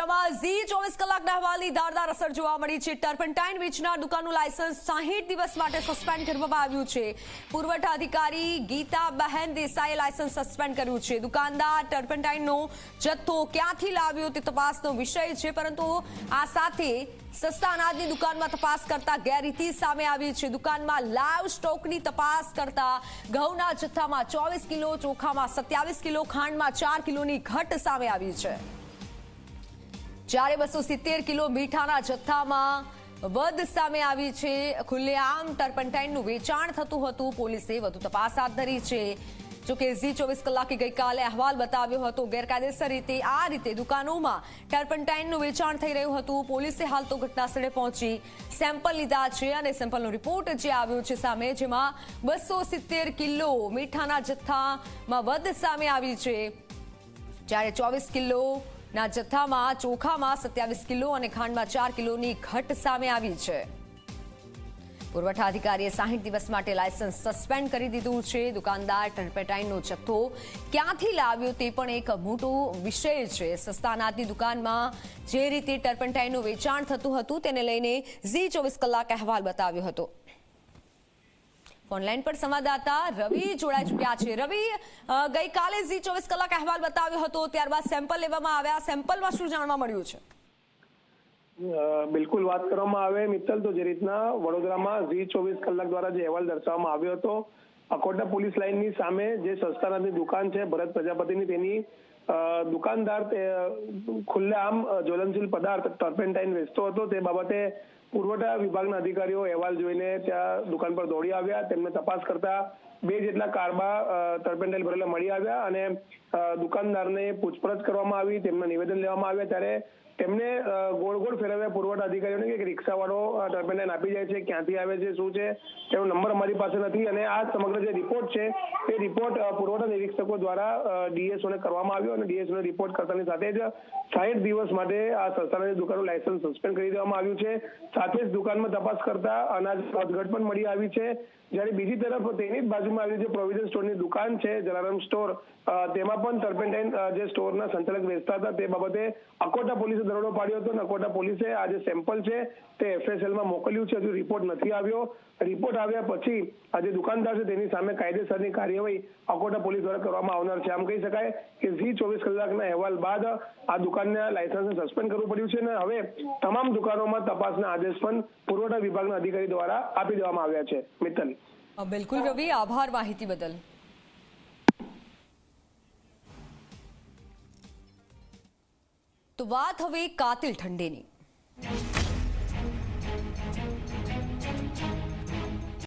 વડોદરામાં ઝી 24 કલાકના અહેવાલની ધારદાર અસર જોવા મળી છે। ટર્પન્ટાઇન વેચનાર દુકાનનું લાયસન્સ 60 દિવસ માટે સસ્પેન્ડ કરવામાં આવ્યું છે। પુરવઠા અધિકારી ગીતાબહેન દેસાઈએ લાયસન્સ સસ્પેન્ડ કર્યું છે। દુકાનદાર ટર્પન્ટાઇનનો જથ્થો ક્યાંથી લાવ્યો તે તપાસનો વિષય છે, પરંતુ આ સાથે સસ્તા અનાજની દુકાનમાં તપાસ કરતા ગેરરીતિ સામે આવી છે। દુકાનમાં લાઈવ સ્ટોકની તપાસ કરતા ઘઉંના જથ્થામાં 24 કિલો, ચોખામાં 27 કિલો, ખાંડમાં 4 કિલોની ઘટ સામે આવી છે। જ્યારે 270 કિલો મીઠાના જથ્થામાં વધ સામે આવી છે। ખુલ્લેઆમ ટર્પન્ટાઇનનું વેચાણ થતું હતું। પોલીસે વધુ તપાસ હાથ ધરી છે। જોકે ઝી 24 કલાકે ગઈકાલે અહેવાલ બતાવ્યો હતો ગેરકાયદેસર રીતે આ રીતે દુકાનોમાં ટર્પન્ટાઇનનું વેચાણ થઈ રહ્યું હતું। પોલીસે હાલ તો ઘટનાસ્થળે પહોંચી સેમ્પલ લીધા છે અને સેમ્પલનો રિપોર્ટ જે આવ્યો છે સામે, જેમાં 270 કિલો મીઠાના જથ્થામાં વધ સામે આવી છે, જ્યારે 24 કિલો ના જથ્થામાં ચોખામાં 27 કિલો અને ખાંડમાં 4 કિલોની ઘટ સામે આવી છે। પુરવઠા અધિકારીએ 60 દિવસ માટે લાયસન્સ સસ્પેન્ડ કરી દીધું છે। દુકાનદાર ટર્પન્ટાઇનનો જથ્થો ક્યાંથી લાવ્યો તે પણ એક મોટો વિષય છે। સસ્તા અનાજની દુકાનમાં જે રીતે ટર્પન્ટાઇનનું વેચાણ થતું હતું તેને લઈને ઝી 24 કલાક અહેવાલ બતાવ્યો હતો। ઓનલાઈન પર સંવાદદાતા રવિ જોડાઈ ચૂક્યા છે। રવિ, ગઈકાલે ઝી 24 કલાક અહેવાલ બતાવ્યો હતો, ત્યારબાદ સેમ્પલ લેવામાં આવ્યા, સેમ્પલમાં શું જાણવા મળ્યું છે? બિલકુલ વાત કરવામાં આવે મિત્તલ, તો જે રીતના વડોદરામાં ઝી 24 કલાક દ્વારા જે અહેવાલ દર્શાવવામાં આવ્યો હતો, અકોટા પોલીસ લાઇનની સામે જે સસ્તા અનાજની દુકાન છે ભરત પ્રજાપતિની, તેની દુકાનદાર ખુલ્લેઆમ જ્વલનશીલ પદાર્થ ટર્પેન્ટાઇન વેચતો હતો। તે બાબતે પુરવઠા વિભાગના અધિકારીઓ અહેવાલ જોઈને ત્યાં દુકાન પર દોડી આવ્યા। તેમને તપાસ કરતા 2 જેટલા કારબા ટર્પેન્ટાઇન ભરેલા મળી આવ્યા અને દુકાનદારને પૂછપરછ કરવામાં આવી, તેમના નિવેદન લેવામાં આવ્યા। ત્યારે તેમને ગોળ ગોળ ફેરવ્યા પુરવઠા અધિકારીઓને કે રિક્ષાવાળો ટર્પેન્ટાઇન આપી જાય છે, ક્યાંથી આવે છે, શું છે તેનો નંબર અમારી પાસે નથી। અને આ સમગ્ર જે રિપોર્ટ છે તે રિપોર્ટ પુરવઠા નિરીક્ષકો દ્વારા ડીએસઓને કરવામાં આવ્યો અને ડીએસઓને રિપોર્ટ કરતાની સાથે જ 60 દિવસ માટે આ સસ્તાની દુકાનનું લાયસન્સ સસ્પેન્ડ કરી દેવામાં આવ્યું છે। સાથે જ દુકાનમાં તપાસ કરતા અનાજ વધઘટ પણ મળી આવી છે। જ્યારે બીજી તરફ તેની જ બાજુમાં આવેલી જે પ્રોવિઝન સ્ટોરની દુકાન છે જલારામ સ્ટોર, તેમાં પણ ટર્પેન્ટાઇન જે સ્ટોરના સંચાલક વેચતા હતા તે બાબતે અકોટા પોલીસે દરોડો પાડ્યો હતો અને અકોટા પોલીસે આ જે સેમ્પલ છે તે એફએસએલમાં મોકલ્યું છે। હજુ રિપોર્ટ નથી આવ્યો। રિપોર્ટ આવ્યા પછી આ જે દુકાનદાર છે તેની સામે કાયદેસરની કાર્યવાહી અકોટા પોલીસ દ્વારા કરવામાં આવનાર છે। આમ કહી શકાય કે ઝી 24 કલાકના અહેવાલ બાદ આ દુકાનના લાયસન્સને સસ્પેન્ડ કરવું પડ્યું છે અને હવે તમામ દુકાનોમાં તપાસના આદેશ પણ પુરવઠા વિભાગના અધિકારી દ્વારા આપી દેવામાં આવ્યા છે। મિત્તલ, બિલકુલ રવિ, આભાર માહિતી બદલ। તો વાત હવે કાતિલ ઠંડીની।